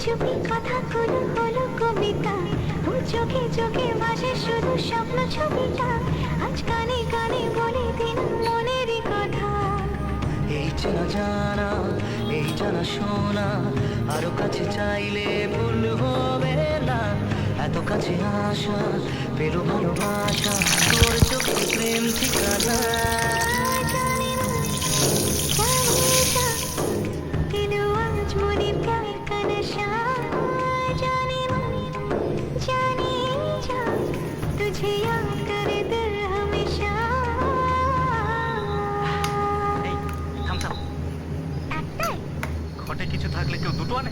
চুপি কথাগুলো হলো কবিতা, ও চোখে চোখে ভাসে শুধু স্বপ্ন ছবিটা, আজ কানে কানে বলে দিন মনেরই কথা। এই চেনা জানা, এই জানা শোনা, আরো কাছে চাইলে ভুল হবে না। এত কাছে আসা পেলো ভালোবাসা, তোর চোখে প্রেম ঠিকানা। জানি না জানি যা दिलो आज मुझे प्यार का नशा, जाने मन जाने जा तुझे याद करे दिल हमेशा। এই থাম থাম, একটাই ঘটে কিছু থাকলে কেউ দুটো আনে?